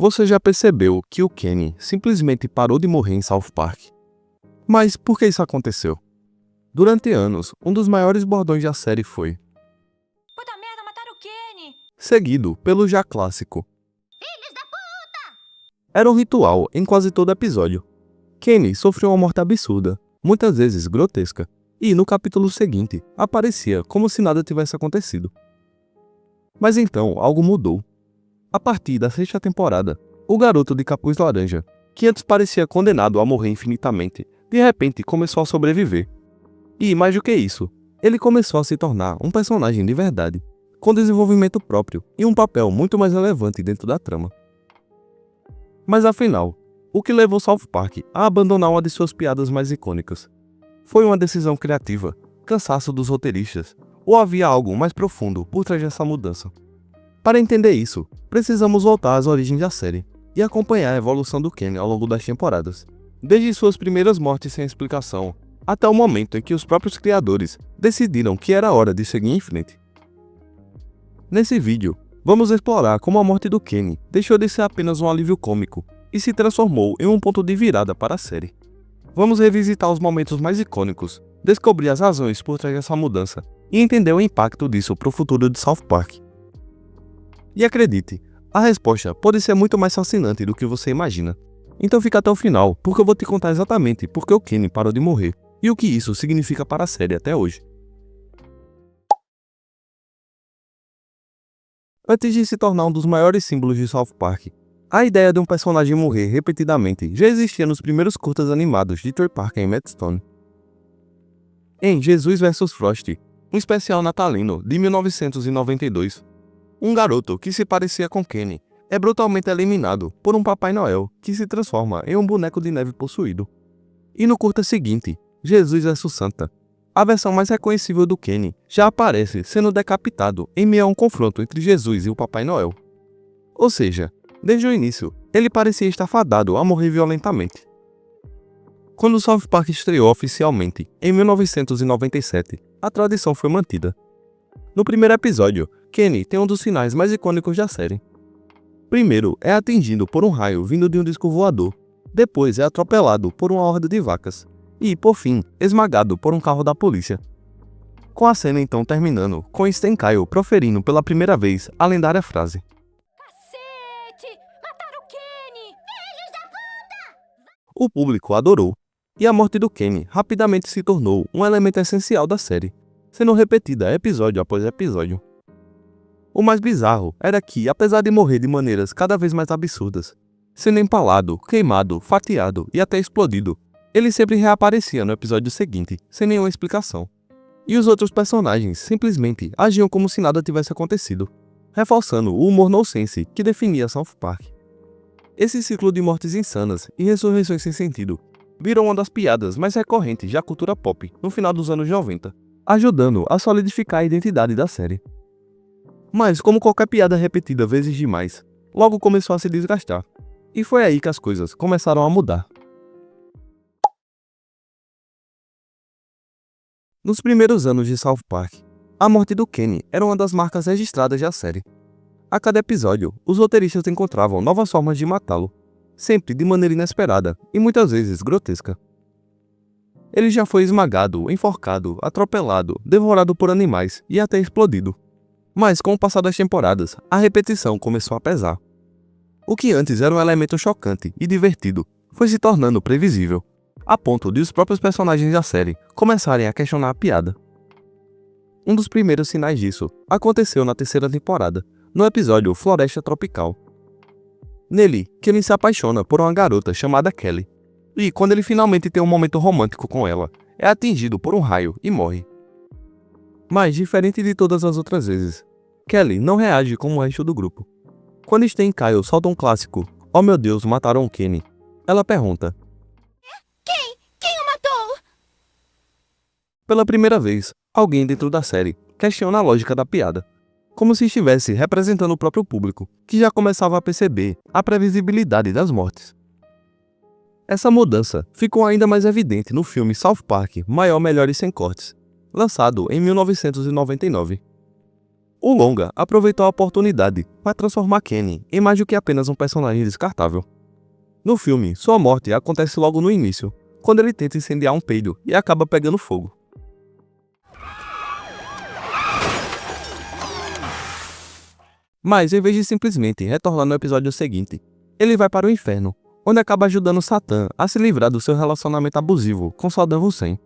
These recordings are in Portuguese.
Você já percebeu que o Kenny simplesmente parou de morrer em South Park? Mas por que isso aconteceu? Durante anos, um dos maiores bordões da série foi Puta merda, mataram o Kenny! seguido pelo já clássico. Filhos da puta! Era um ritual em quase todo episódio. Kenny sofreu uma morte absurda, muitas vezes grotesca, e no capítulo seguinte aparecia como se nada tivesse acontecido. Mas então algo mudou. A partir da 6ª temporada, o garoto de capuz laranja, que antes parecia condenado a morrer infinitamente, de repente começou a sobreviver. E mais do que isso, ele começou a se tornar um personagem de verdade, com desenvolvimento próprio e um papel muito mais relevante dentro da trama. Mas afinal, o que levou South Park a abandonar uma de suas piadas mais icônicas? Foi uma decisão criativa, cansaço dos roteiristas, ou havia algo mais profundo por trás dessa mudança? Para entender isso, precisamos voltar às origens da série e acompanhar a evolução do Kenny ao longo das temporadas, desde suas primeiras mortes sem explicação, até o momento em que os próprios criadores decidiram que era hora de seguir em frente. Nesse vídeo, vamos explorar como a morte do Kenny deixou de ser apenas um alívio cômico e se transformou em um ponto de virada para a série. Vamos revisitar os momentos mais icônicos, descobrir as razões por trás dessa mudança e entender o impacto disso para o futuro de South Park. E acredite, a resposta pode ser muito mais fascinante do que você imagina. Então fica até o final, porque eu vou te contar exatamente por que o Kenny parou de morrer e o que isso significa para a série até hoje. Antes de se tornar um dos maiores símbolos de South Park, a ideia de um personagem morrer repetidamente já existia nos primeiros curtas animados de Trey Parker e Matt Stone. Em Jesus vs Frosty, um especial natalino de 1992, um garoto que se parecia com Kenny é brutalmente eliminado por um Papai Noel que se transforma em um boneco de neve possuído. E no curta seguinte, Jesus vs Santa, a versão mais reconhecível do Kenny já aparece sendo decapitado em meio a um confronto entre Jesus e o Papai Noel. Ou seja, desde o início, ele parecia estar fadado a morrer violentamente. Quando South Park estreou oficialmente, em 1997, a tradição foi mantida. No primeiro episódio, Kenny tem um dos finais mais icônicos da série. Primeiro é atingido por um raio vindo de um disco voador, depois é atropelado por uma horda de vacas, e, por fim, esmagado por um carro da polícia. Com a cena então terminando, com Stan Kyle proferindo pela primeira vez a lendária frase: Cacete! Mataram o Kenny! Filhos da puta! O público adorou, e a morte do Kenny rapidamente se tornou um elemento essencial da série, sendo repetida episódio após episódio. O mais bizarro era que, apesar de morrer de maneiras cada vez mais absurdas, sendo empalado, queimado, fatiado e até explodido, ele sempre reaparecia no episódio seguinte, sem nenhuma explicação. E os outros personagens simplesmente agiam como se nada tivesse acontecido, reforçando o humor nonsense que definia South Park. Esse ciclo de mortes insanas e ressurreições sem sentido virou uma das piadas mais recorrentes da cultura pop no final dos anos 90, ajudando a solidificar a identidade da série. Mas, como qualquer piada repetida vezes demais, logo começou a se desgastar. E foi aí que as coisas começaram a mudar. Nos primeiros anos de South Park, a morte do Kenny era uma das marcas registradas da série. A cada episódio, os roteiristas encontravam novas formas de matá-lo, sempre de maneira inesperada e muitas vezes grotesca. Ele já foi esmagado, enforcado, atropelado, devorado por animais e até explodido. Mas com o passar das temporadas, a repetição começou a pesar. O que antes era um elemento chocante e divertido foi se tornando previsível, a ponto de os próprios personagens da série começarem a questionar a piada. Um dos primeiros sinais disso aconteceu na 3ª temporada, no episódio Floresta Tropical. Nele, Kenny se apaixona por uma garota chamada Kelly, e quando ele finalmente tem um momento romântico com ela, é atingido por um raio e morre. Mas, diferente de todas as outras vezes, Kelly não reage como o resto do grupo. Quando Stan e Kyle soltam um clássico, "Oh meu Deus, mataram o Kenny", ela pergunta: Quem o matou? Pela primeira vez, alguém dentro da série questiona a lógica da piada, como se estivesse representando o próprio público, que já começava a perceber a previsibilidade das mortes. Essa mudança ficou ainda mais evidente no filme South Park Maior, Melhor e Sem Cortes, lançado em 1999. O longa aproveitou a oportunidade para transformar Kenny em mais do que apenas um personagem descartável. No filme, sua morte acontece logo no início, quando ele tenta incendiar um peido e acaba pegando fogo. Mas, em vez de simplesmente retornar no episódio seguinte, ele vai para o inferno, onde acaba ajudando Satã a se livrar do seu relacionamento abusivo com Saddam Hussein.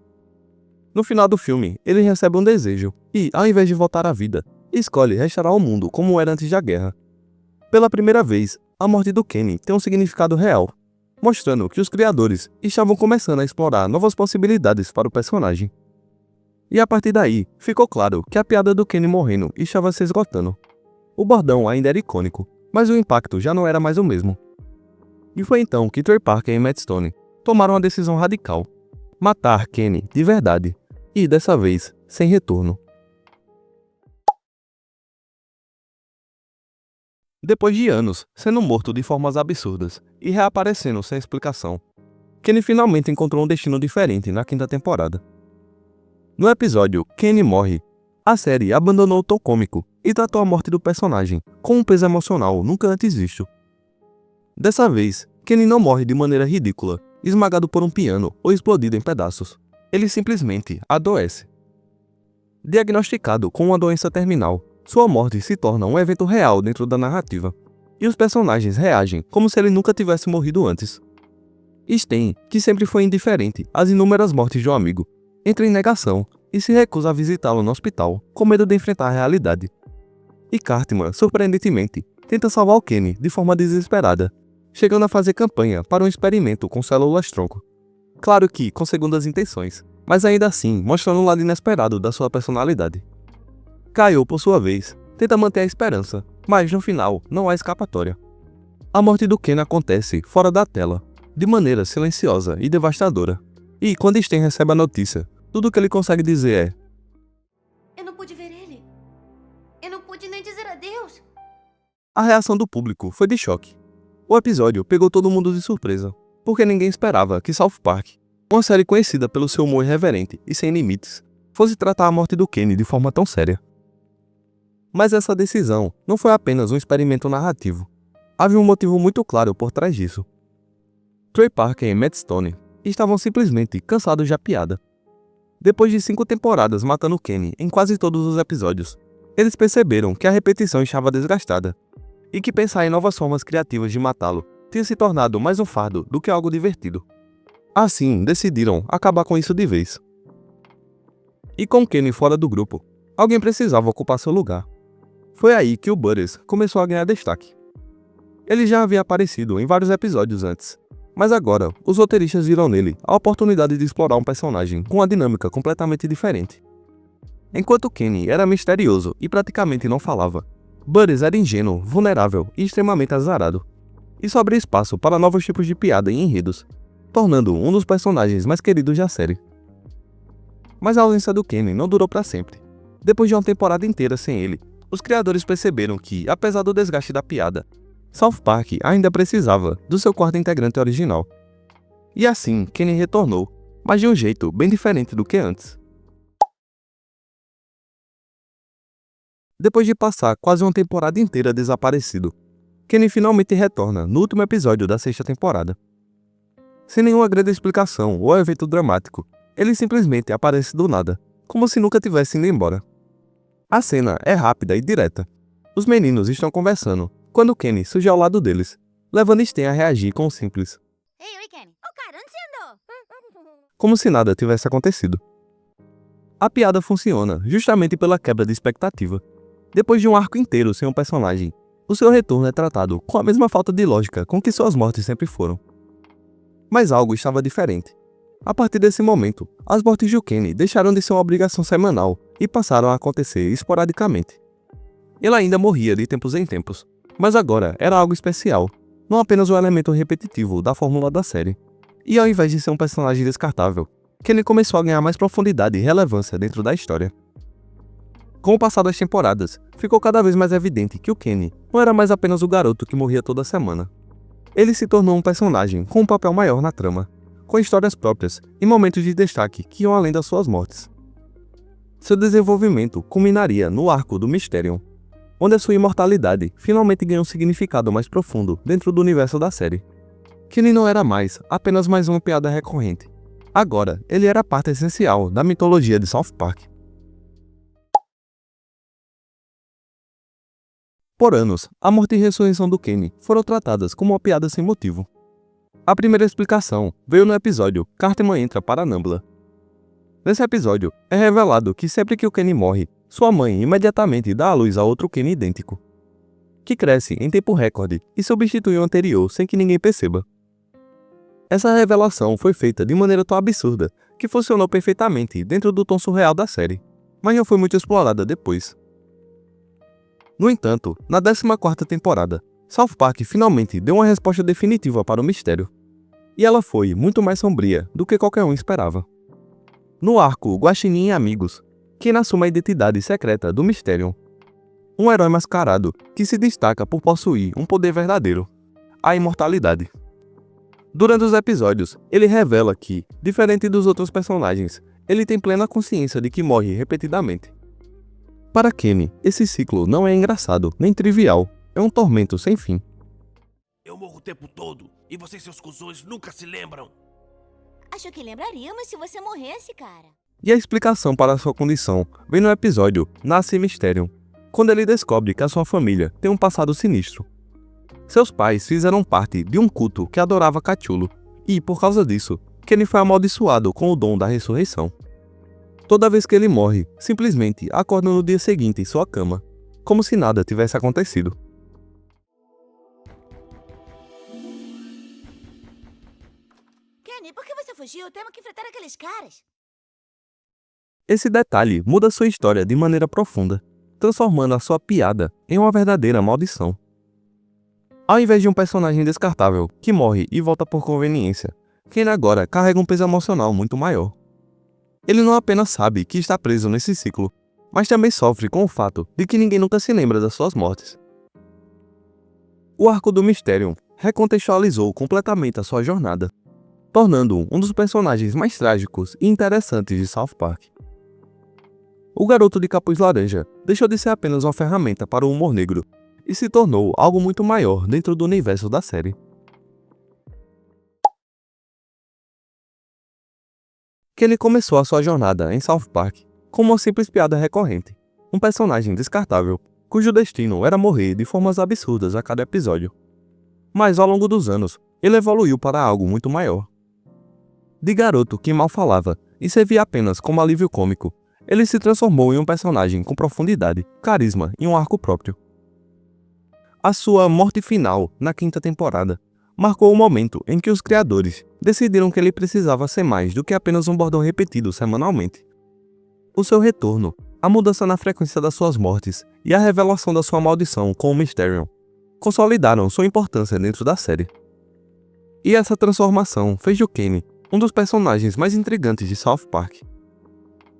No final do filme, ele recebe um desejo e, ao invés de voltar à vida, escolhe restaurar o mundo como era antes da guerra. Pela primeira vez, a morte do Kenny tem um significado real, mostrando que os criadores estavam começando a explorar novas possibilidades para o personagem. E a partir daí, ficou claro que a piada do Kenny morrendo estava se esgotando. O bordão ainda era icônico, mas o impacto já não era mais o mesmo. E foi então que Trey Parker e Matt Stone tomaram uma decisão radical: matar Kenny de verdade, e dessa vez, sem retorno. Depois de anos sendo morto de formas absurdas e reaparecendo sem explicação, Kenny finalmente encontrou um destino diferente na quinta temporada. No episódio Kenny Morre, a série abandonou o tom cômico e tratou a morte do personagem com um peso emocional nunca antes visto. Dessa vez, Kenny não morre de maneira ridícula, esmagado por um piano ou explodido em pedaços. Ele simplesmente adoece. Diagnosticado com uma doença terminal, sua morte se torna um evento real dentro da narrativa, e os personagens reagem como se ele nunca tivesse morrido antes. Sten, que sempre foi indiferente às inúmeras mortes de um amigo, entra em negação e se recusa a visitá-lo no hospital, com medo de enfrentar a realidade. E Cartman, surpreendentemente, tenta salvar o Kenny de forma desesperada, chegando a fazer campanha para um experimento com células-tronco. Claro que com segundas intenções, mas ainda assim mostrando um lado inesperado da sua personalidade. Kyle, por sua vez, tenta manter a esperança, mas no final não há escapatória. A morte do Ken acontece fora da tela, de maneira silenciosa e devastadora. E quando Sten recebe a notícia, tudo o que ele consegue dizer é: Eu não pude ver ele. Eu não pude nem dizer adeus. A reação do público foi de choque. O episódio pegou todo mundo de surpresa, porque ninguém esperava que South Park, uma série conhecida pelo seu humor irreverente e sem limites, fosse tratar a morte do Kenny de forma tão séria. Mas essa decisão não foi apenas um experimento narrativo. Havia um motivo muito claro por trás disso. Trey Parker e Matt Stone estavam simplesmente cansados da piada. Depois de 5 temporadas matando Kenny em quase todos os episódios, eles perceberam que a repetição estava desgastada, e que pensar em novas formas criativas de matá-lo tinha se tornado mais um fardo do que algo divertido. Assim, decidiram acabar com isso de vez. E com Kenny fora do grupo, alguém precisava ocupar seu lugar. Foi aí que o Butters começou a ganhar destaque. Ele já havia aparecido em vários episódios antes, mas agora os roteiristas viram nele a oportunidade de explorar um personagem com uma dinâmica completamente diferente. Enquanto Kenny era misterioso e praticamente não falava, Butters era ingênuo, vulnerável e extremamente azarado. Isso abria espaço para novos tipos de piada e enredos, tornando um dos personagens mais queridos da série. Mas a ausência do Kenny não durou para sempre. Depois de uma temporada inteira sem ele, os criadores perceberam que, apesar do desgaste da piada, South Park ainda precisava do seu quarto integrante original. E assim, Kenny retornou, mas de um jeito bem diferente do que antes. Depois de passar quase uma temporada inteira desaparecido, Kenny finalmente retorna no último episódio da 6ª temporada. Sem nenhuma grande explicação ou evento dramático, ele simplesmente aparece do nada, como se nunca tivesse ido embora. A cena é rápida e direta. Os meninos estão conversando, quando Kenny surge ao lado deles, levando Sten a reagir com um simples Ei, oi, Kenny. Oh, cara, onde você andou? como se nada tivesse acontecido. A piada funciona justamente pela quebra de expectativa. Depois de um arco inteiro sem um personagem, o seu retorno é tratado com a mesma falta de lógica com que suas mortes sempre foram. Mas algo estava diferente. A partir desse momento, as mortes de Kenny deixaram de ser uma obrigação semanal e passaram a acontecer esporadicamente. Ele ainda morria de tempos em tempos, mas agora era algo especial, não apenas um elemento repetitivo da fórmula da série. E ao invés de ser um personagem descartável, Kenny começou a ganhar mais profundidade e relevância dentro da história. Com o passar das temporadas, ficou cada vez mais evidente que o Kenny não era mais apenas o garoto que morria toda semana. Ele se tornou um personagem com um papel maior na trama, com histórias próprias e momentos de destaque que iam além das suas mortes. Seu desenvolvimento culminaria no Arco do Mysterium, onde a sua imortalidade finalmente ganhou um significado mais profundo dentro do universo da série. Kenny não era mais apenas mais uma piada recorrente. Agora, ele era parte essencial da mitologia de South Park. Por anos, a morte e ressurreição do Kenny foram tratadas como uma piada sem motivo. A primeira explicação veio no episódio Cartman entra para Nambla. Nesse episódio, é revelado que sempre que o Kenny morre, sua mãe imediatamente dá à luz a outro Kenny idêntico, que cresce em tempo recorde e substitui o anterior sem que ninguém perceba. Essa revelação foi feita de maneira tão absurda que funcionou perfeitamente dentro do tom surreal da série, mas não foi muito explorada depois. No entanto, na 14ª temporada, South Park finalmente deu uma resposta definitiva para o mistério, e ela foi muito mais sombria do que qualquer um esperava. No arco Guaxinim e Amigos, Ken assume a identidade secreta do Mysterium, um herói mascarado que se destaca por possuir um poder verdadeiro, a imortalidade. Durante os episódios, ele revela que, diferente dos outros personagens, ele tem plena consciência de que morre repetidamente. Para Kenny, esse ciclo não é engraçado nem trivial, é um tormento sem fim. Eu morro o tempo todo e vocês, seus cuzões, nunca se lembram. Acho que lembraríamos se você morresse, cara. E a explicação para sua condição vem no episódio Nasce Mysterium, quando ele descobre que a sua família tem um passado sinistro. Seus pais fizeram parte de um culto que adorava Cthulhu, e, por causa disso, Kenny foi amaldiçoado com o dom da ressurreição. Toda vez que ele morre, simplesmente acorda no dia seguinte em sua cama, como se nada tivesse acontecido. Kenny, por que você fugiu? Temos que enfrentar aqueles caras. Esse detalhe muda sua história de maneira profunda, transformando a sua piada em uma verdadeira maldição. Ao invés de um personagem descartável que morre e volta por conveniência, Kenny agora carrega um peso emocional muito maior. Ele não apenas sabe que está preso nesse ciclo, mas também sofre com o fato de que ninguém nunca se lembra das suas mortes. O Arco do Mysterium recontextualizou completamente a sua jornada, tornando-o um dos personagens mais trágicos e interessantes de South Park. O garoto de capuz laranja deixou de ser apenas uma ferramenta para o humor negro e se tornou algo muito maior dentro do universo da série. Kenny começou a sua jornada em South Park como uma simples piada recorrente, um personagem descartável, cujo destino era morrer de formas absurdas a cada episódio. Mas ao longo dos anos, ele evoluiu para algo muito maior. De garoto que mal falava e servia apenas como alívio cômico, ele se transformou em um personagem com profundidade, carisma e um arco próprio. A sua morte final, na 5ª temporada, marcou o momento em que os criadores decidiram que ele precisava ser mais do que apenas um bordão repetido semanalmente. O seu retorno, a mudança na frequência das suas mortes e a revelação da sua maldição com o Mysterium consolidaram sua importância dentro da série. E essa transformação fez de Kenny um dos personagens mais intrigantes de South Park.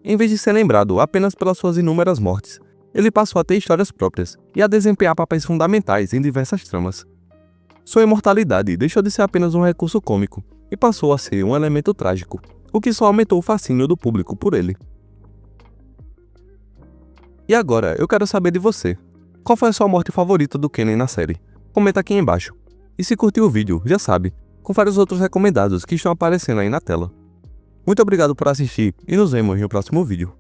Em vez de ser lembrado apenas pelas suas inúmeras mortes, ele passou a ter histórias próprias e a desempenhar papéis fundamentais em diversas tramas. Sua imortalidade deixou de ser apenas um recurso cômico e passou a ser um elemento trágico, o que só aumentou o fascínio do público por ele. E agora, eu quero saber de você. Qual foi a sua morte favorita do Kenny na série? Comenta aqui embaixo. E se curtiu o vídeo, já sabe, confere os outros recomendados que estão aparecendo aí na tela. Muito obrigado por assistir e nos vemos no próximo vídeo.